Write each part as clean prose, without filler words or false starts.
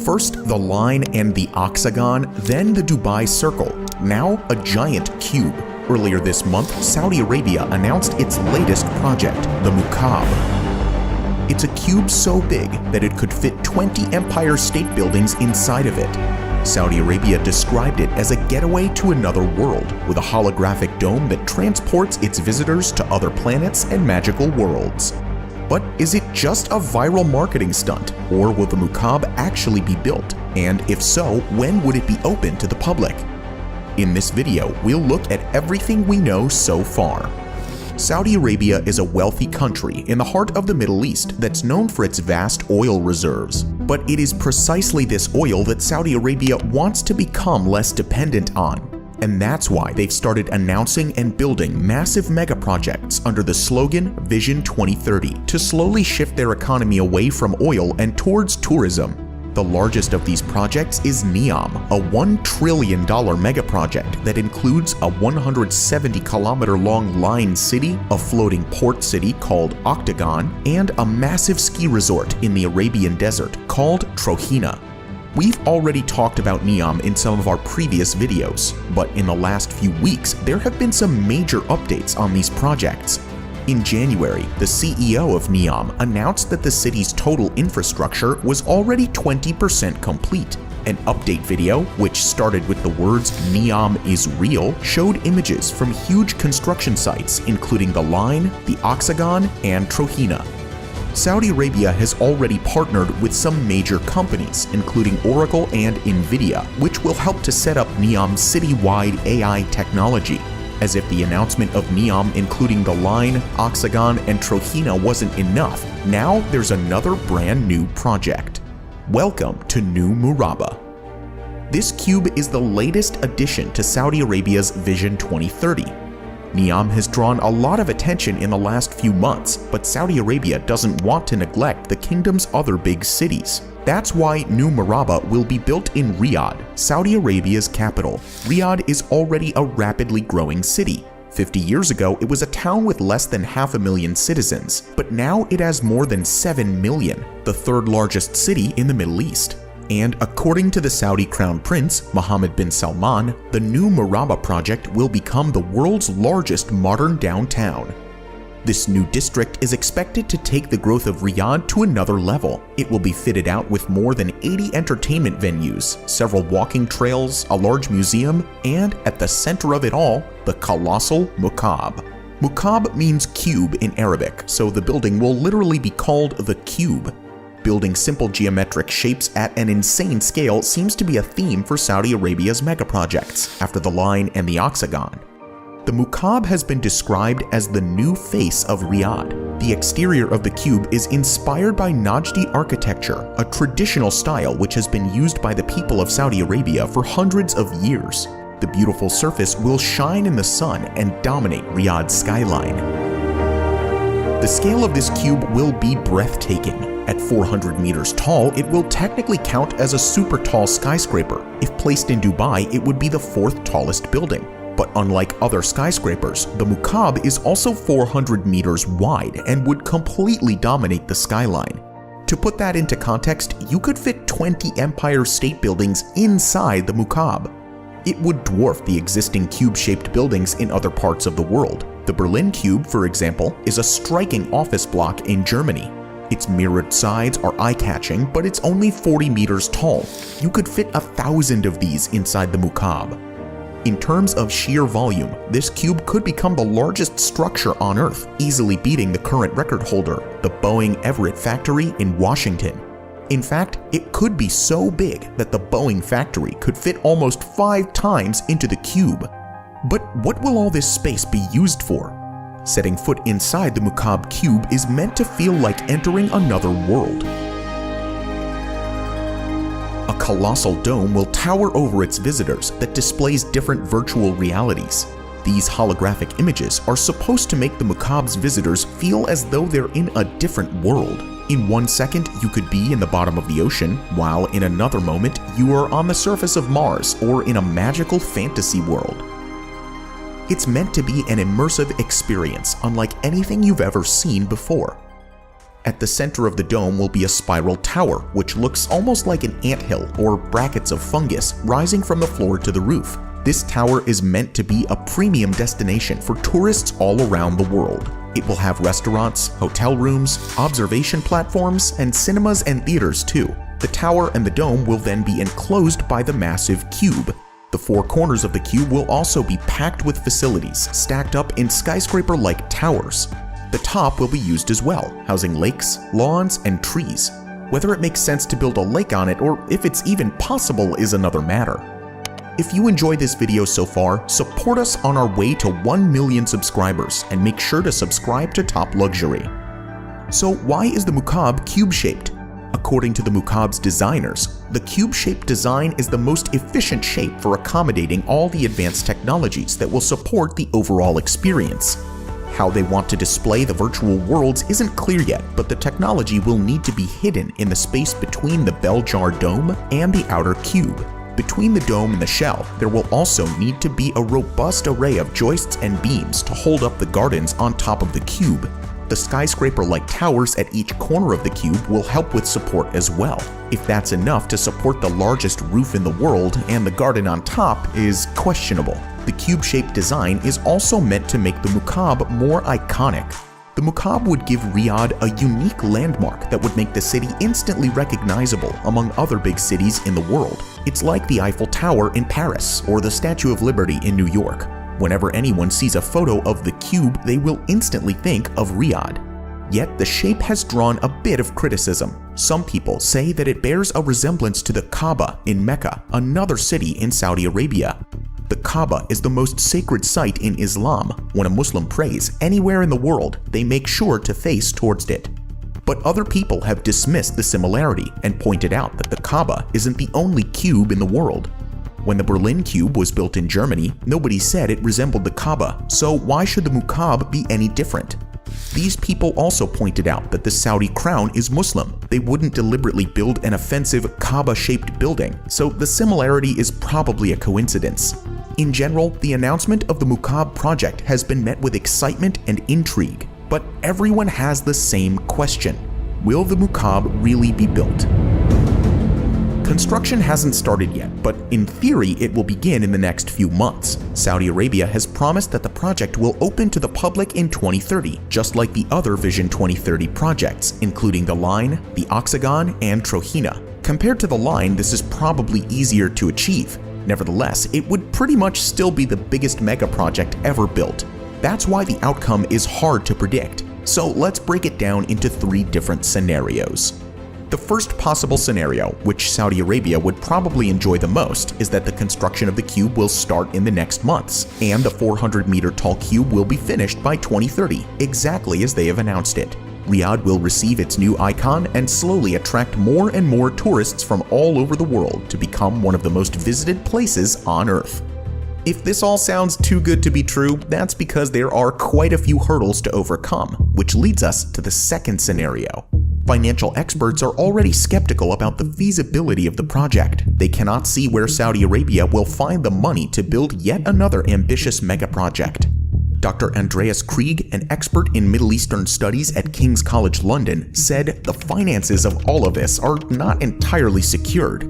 First the line and the octagon, then the Dubai circle, now a giant cube. Earlier this month, Saudi Arabia announced its latest project, the Mukaab. It's a cube so big that it could fit 20 Empire State Buildings inside of it. Saudi Arabia described it as a getaway to another world, with a holographic dome that transports its visitors to other planets and magical worlds. But is it just a viral marketing stunt, or will the Mukaab actually be built? And if so, when would it be open to the public? In this video, we'll look at everything we know so far. Saudi Arabia is a wealthy country in the heart of the Middle East that's known for its vast oil reserves. But it is precisely this oil that Saudi Arabia wants to become less dependent on. And that's why they've started announcing and building massive megaprojects under the slogan Vision 2030 to slowly shift their economy away from oil and towards tourism. The largest of these projects is NEOM, a $1 trillion megaproject that includes a 170-kilometer-long line city, a floating port city called Octagon, and a massive ski resort in the Arabian desert called Trohina. We've already talked about NEOM in some of our previous videos, but in the last few weeks, there have been some major updates on these projects. In January, the CEO of NEOM announced that the city's total infrastructure was already 20% complete. An update video, which started with the words "NEOM is real," showed images from huge construction sites including the Line, the Octagon, and Trohina. Saudi Arabia has already partnered with some major companies, including Oracle and Nvidia, which will help to set up NEOM's city-wide AI technology. As if the announcement of NEOM including the Line, Octagon, and Trohina wasn't enough, now there's another brand new project. Welcome to New Murabba. This cube is the latest addition to Saudi Arabia's Vision 2030. NEOM has drawn a lot of attention in the last few months, but Saudi Arabia doesn't want to neglect the kingdom's other big cities. That's why New Murabba will be built in Riyadh, Saudi Arabia's capital. Riyadh is already a rapidly growing city. 50 years ago, it was a town with less than 500,000 citizens, but now it has more than 7 million, the third largest city in the Middle East. And according to the Saudi Crown Prince, Mohammed bin Salman, the New Murabba project will become the world's largest modern downtown. This new district is expected to take the growth of Riyadh to another level. It will be fitted out with more than 80 entertainment venues, several walking trails, a large museum, and at the center of it all, the colossal Mukaab. Mukaab means cube in Arabic, so the building will literally be called the Cube. Building simple geometric shapes at an insane scale seems to be a theme for Saudi Arabia's megaprojects, after the Line and the Octagon. The Mukaab has been described as the new face of Riyadh. The exterior of the cube is inspired by Najdi architecture, a traditional style which has been used by the people of Saudi Arabia for hundreds of years. The beautiful surface will shine in the sun and dominate Riyadh's skyline. The scale of this cube will be breathtaking. At 400 meters tall, it will technically count as a super tall skyscraper. If placed in Dubai, it would be the fourth tallest building. But unlike other skyscrapers, the Mukaab is also 400 meters wide and would completely dominate the skyline. To put that into context, you could fit 20 Empire State Buildings inside the Mukaab. It would dwarf the existing cube-shaped buildings in other parts of the world. The Berlin Cube, for example, is a striking office block in Germany. Its mirrored sides are eye-catching, but it's only 40 meters tall. You could fit 1,000 of these inside the Mukaab. In terms of sheer volume, this cube could become the largest structure on Earth, easily beating the current record holder, the Boeing Everett factory in Washington. In fact, it could be so big that the Boeing factory could fit almost 5 times into the cube. But what will all this space be used for? Setting foot inside the Mukaab cube is meant to feel like entering another world. A colossal dome will tower over its visitors that displays different virtual realities. These holographic images are supposed to make the Mukaab's visitors feel as though they're in a different world. In 1 second, you could be in the bottom of the ocean, while in another moment, you are on the surface of Mars or in a magical fantasy world. It's meant to be an immersive experience unlike anything you've ever seen before. At the center of the dome will be a spiral tower, which looks almost like an anthill or brackets of fungus rising from the floor to the roof. This tower is meant to be a premium destination for tourists all around the world. It will have restaurants, hotel rooms, observation platforms, and cinemas and theaters too. The tower and the dome will then be enclosed by the massive cube. The four corners of the cube will also be packed with facilities stacked up in skyscraper-like towers. The top will be used as well, housing lakes, lawns, and trees. Whether it makes sense to build a lake on it or if it's even possible is another matter. If you enjoyed this video so far, support us on our way to 1 million subscribers and make sure to subscribe to Top Luxury. So why is the Mukaab cube-shaped? According to the Mukaab's designers, the cube-shaped design is the most efficient shape for accommodating all the advanced technologies that will support the overall experience. How they want to display the virtual worlds isn't clear yet, but the technology will need to be hidden in the space between the bell-jar dome and the outer cube. Between the dome and the shell, there will also need to be a robust array of joists and beams to hold up the gardens on top of the cube. The skyscraper-like towers at each corner of the cube will help with support as well. If that's enough to support the largest roof in the world and the garden on top is questionable. The cube-shaped design is also meant to make the Mukaab more iconic. The Mukaab would give Riyadh a unique landmark that would make the city instantly recognizable among other big cities in the world. It's like the Eiffel Tower in Paris or the Statue of Liberty in New York. Whenever anyone sees a photo of the cube, they will instantly think of Riyadh. Yet the shape has drawn a bit of criticism. Some people say that it bears a resemblance to the Kaaba in Mecca, another city in Saudi Arabia. The Kaaba is the most sacred site in Islam. When a Muslim prays anywhere in the world, they make sure to face towards it. But other people have dismissed the similarity and pointed out that the Kaaba isn't the only cube in the world. When the Berlin Cube was built in Germany, nobody said it resembled the Kaaba, so why should the Mukaab be any different? These people also pointed out that the Saudi crown is Muslim. They wouldn't deliberately build an offensive Kaaba-shaped building, so the similarity is probably a coincidence. In general, the announcement of the Mukaab project has been met with excitement and intrigue, but everyone has the same question: will the Mukaab really be built? Construction hasn't started yet, but in theory it will begin in the next few months. Saudi Arabia has promised that the project will open to the public in 2030, just like the other Vision 2030 projects, including the Line, the Octagon, and Trojena. Compared to the Line, this is probably easier to achieve. Nevertheless, it would pretty much still be the biggest mega project ever built. That's why the outcome is hard to predict. So let's break it down into 3 different scenarios. The first possible scenario, which Saudi Arabia would probably enjoy the most, is that the construction of the cube will start in the next months, and the 400-meter tall cube will be finished by 2030, exactly as they have announced it. Riyadh will receive its new icon and slowly attract more and more tourists from all over the world to become one of the most visited places on Earth. If this all sounds too good to be true, that's because there are quite a few hurdles to overcome, which leads us to the second scenario. Financial experts are already skeptical about the feasibility of the project. They cannot see where Saudi Arabia will find the money to build yet another ambitious megaproject. Dr. Andreas Krieg, an expert in Middle Eastern studies at King's College London, said the finances of all of this are not entirely secured.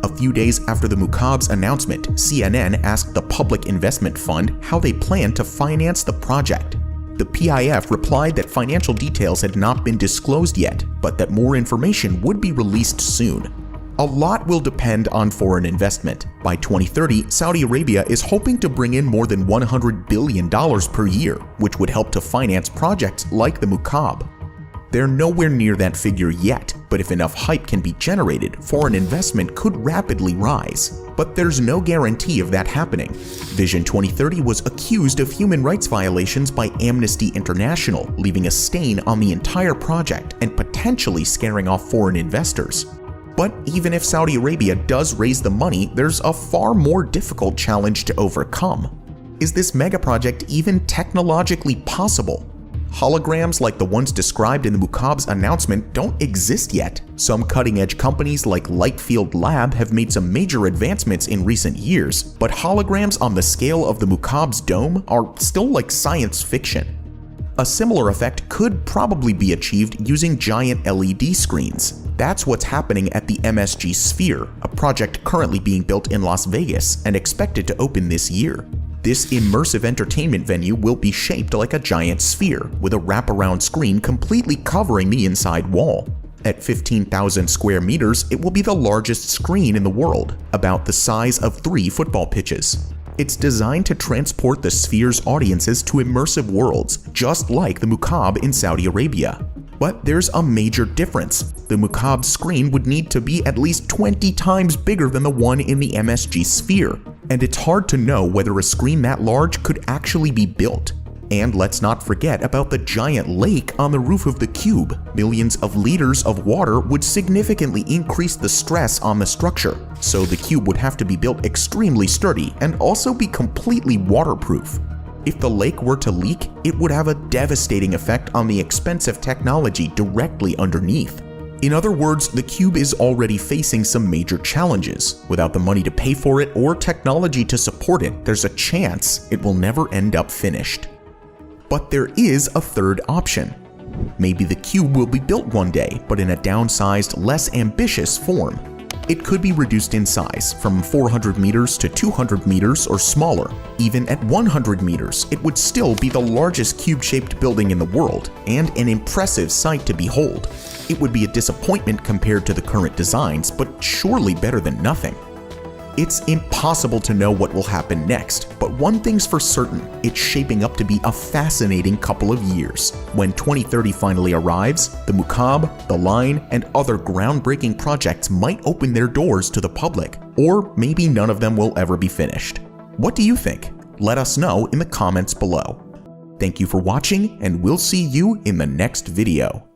A few days after the Mukaab's announcement, CNN asked the Public Investment Fund how they plan to finance the project. The PIF replied that financial details had not been disclosed yet, but that more information would be released soon. A lot will depend on foreign investment. By 2030, Saudi Arabia is hoping to bring in more than $100 billion per year, which would help to finance projects like the Mukaab. They're nowhere near that figure yet, but if enough hype can be generated, foreign investment could rapidly rise. But there's no guarantee of that happening. Vision 2030 was accused of human rights violations by Amnesty International, leaving a stain on the entire project and potentially scaring off foreign investors. But even if Saudi Arabia does raise the money, there's a far more difficult challenge to overcome. Is this megaproject even technologically possible? Holograms like the ones described in the Mukaab's announcement don't exist yet. Some cutting-edge companies like Lightfield Lab have made some major advancements in recent years, but holograms on the scale of the Mukaab's dome are still like science fiction. A similar effect could probably be achieved using giant LED screens. That's what's happening at the MSG Sphere, a project currently being built in Las Vegas and expected to open this year. This immersive entertainment venue will be shaped like a giant sphere, with a wraparound screen completely covering the inside wall. At 15,000 square meters, it will be the largest screen in the world, about the size of 3 football pitches. It's designed to transport the sphere's audiences to immersive worlds, just like the Mukaab in Saudi Arabia. But there's a major difference. The Mukaab screen would need to be at least 20 times bigger than the one in the MSG Sphere, and it's hard to know whether a screen that large could actually be built. And let's not forget about the giant lake on the roof of the cube. Millions of liters of water would significantly increase the stress on the structure, so the cube would have to be built extremely sturdy and also be completely waterproof. If the lake were to leak, it would have a devastating effect on the expensive technology directly underneath. In other words, the cube is already facing some major challenges. Without the money to pay for it or technology to support it, there's a chance it will never end up finished. But there is a third option. Maybe the cube will be built one day, but in a downsized, less ambitious form. It could be reduced in size, from 400 meters to 200 meters or smaller. Even at 100 meters, it would still be the largest cube-shaped building in the world, and an impressive sight to behold. It would be a disappointment compared to the current designs, but surely better than nothing. It's impossible to know what will happen next, but one thing's for certain, it's shaping up to be a fascinating couple of years. When 2030 finally arrives, the Mukaab, the Line, and other groundbreaking projects might open their doors to the public, or maybe none of them will ever be finished. What do you think? Let us know in the comments below. Thank you for watching, and we'll see you in the next video.